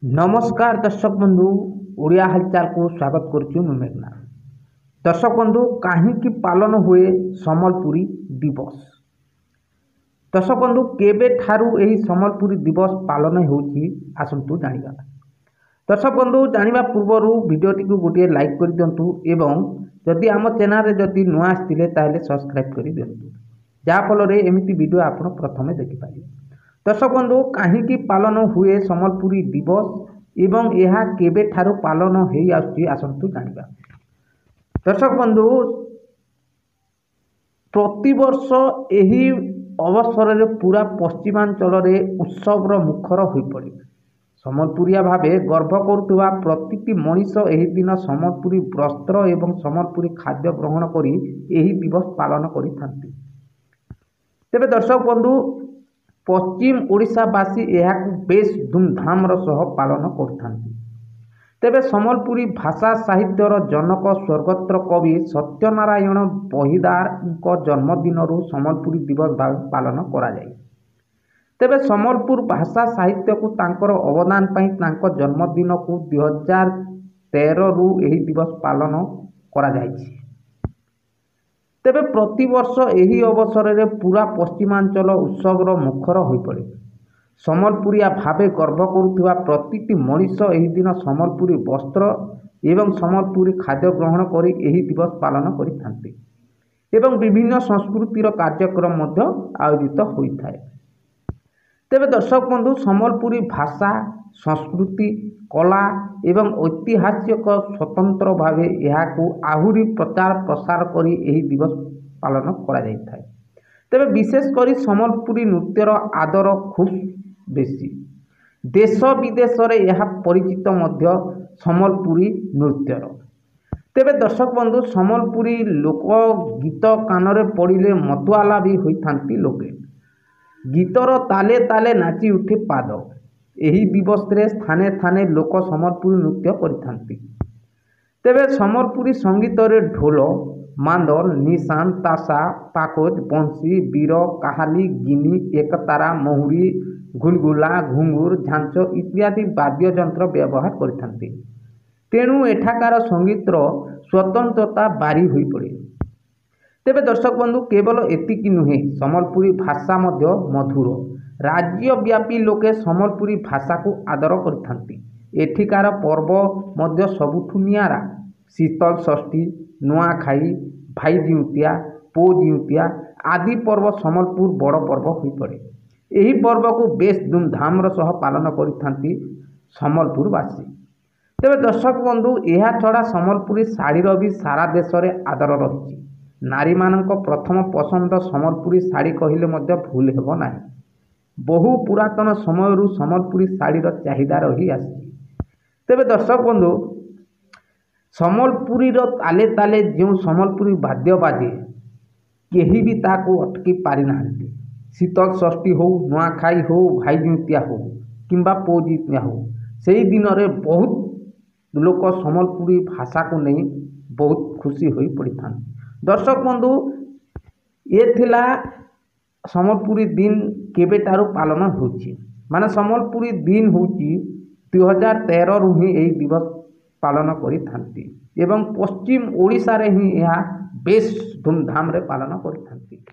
नमस्कार दर्शक बंधु ओडिया हालचाल को स्वागत करुछु मेघना। दर्शक बंधु कहीं पालन हुए सम्बलपुरी दिवस। दर्शक बंधु केबे ठारू एही सम्बलपुरी दिवस पालन होउछि आसंतु जानिबा। दर्शक बंधु जानिबा पूर्वरु वीडियोटी को गोटे लाइक कर दियंतु एवं जदि आम चैनल रे जदि नुआ आस्तिले ताहेले सब्सक्राइब कर दियंतु जा फल रे एमिति वीडियो आपण प्रथमे देखि पारिबे। दर्शक बंधु कहीं पालन हुए सम्बलपुरी दिवस एवं यह केबे ठारू पालन हो आसंतु जानिबा। दर्शक बंधु प्रतिवर्ष यही अवसर रे पूरा पश्चिमांचल रे उत्सव मुखर हो पड़े। सम्बलपुरिया भावे गर्व करुवा प्रतिटी मनीष एही दिन सम्बलपुरी वस्त्र एवं सम्बलपुरी खाद्य ग्रहण करी एही दिवस पालन करिथांती। तेबे दर्शक बंधु पश्चिम ओडिशावासी यह बेस धूमधाम सह पालन करथांती। तेबे सम्बलपुरी भाषा साहित्यर जनक स्वर्गत्र कवि सत्यनारायण बहिदार जन्मदिन सम्बलपुरी दिवस पालन करा जाए। तेबे सम्बलपुर भाषा साहित्य को तांकर अवदान पाई तांको जन्मदिन को 2013 रु एही दिवस पालन करा जायछि। तेबे प्रतिवर्ष यही अवसर रे पूरा पश्चिमांचल उत्सव मुखर हो पड़े। सम्बलपुरिया भावे गर्व करुवा प्रतिटी मनीष एही दिन सम्बलपुरी वस्त्र एवं सम्बलपुरी खाद्य ग्रहण करी एही दिवस पालन करिथांती एवं विभिन्न संस्कृतिर कार्यक्रम मध्य आयोजित होइथाय। तेबे दर्शक बंधु सम्बलपुरी भाषा संस्कृति कला एवं ऐतिहासिक स्वतंत्र भावे यहाकू आहुरी प्रचार प्रसार करी एही दिवस पालन करा जायथाय। तेबे विशेष करी सम्बलपुरी नृत्यर आदर खूब बेसी। देश विदेश रे यह परिचित मध्य सम्बलपुरी नृत्यर। तेबे दर्शक बंधु सम्बलपुरी लोक गीत कानरे पड़िले मतुआला भी होइथांती लोके। गीतर ताले ताले नाची उठे पाद। एही दिवस रे स्थाने स्थाने लोक सम्बलपुरी नृत्य करिथांती। तेबे सम्बलपुरी संगीत रे ढोल मांदल निशान तासा पाकोज बंसी बीर काहाली गिनी एकतारा महुरी गुलगुला घुंगुर झांच इत्यादि वाद्य यंत्र व्यवहार करिथांती। तेणु एठाकार संगीतर स्वतंत्रता बारी होई पड़े। तेबे दर्शक बंधु केवल एतिकी नुहे सम्बलपुरी भाषा मध्य मधुर। राज्यव्यापी लोके सम्बलपुरी भाषा को आदर करिथांती। एठिकार पर्व मध्य सबुठु नियारा। शीतल षष्ठी नुआखाई भाई जिउतिया पो जिउतिया आदि पर्व सम्बलपुर बड़ पर्व हो पड़े। यही पर्व को बेस धूमधाम सह पालन करिथांती सम्बलपुरवासी। तेबे दर्शक बंधु यह छड़ा सम्बलपुरी शाढ़ीर भी सारा देश में आदर रही। नारी मानक प्रथम पसंद सम्बलपुरी शाढ़ी कहले मध्य भूल हेब नाही। बहु पुरातन समय सम्बलपुरी शाढ़ीर चाहिदा रही आसी। तेबे दर्शक बंधु सम्बलपुरी ताले ताले जो सम्बलपुरी वाद्य बाजे केही भी ताको अटकी पारि नाहंती। शीतल षष्ठी हो नुआखाई हो भाई जिउतिया हो किंबा पो जिउतिया हो सेही दिन रे बहुत लोक सम्बलपुरी भाषा को नहीं बहुत खुशी होई पड़िथान। दर्शक बंधु ये थिला सम्बलपुरी दिन केबेटारू पालन होछि माने सम्बलपुरी दिन होछि 2013 रु ही एही दिवस पालन करिथांती एवं पश्चिम ओडिशा रे ही यह बेस धूमधाम रे पालन करिथांती।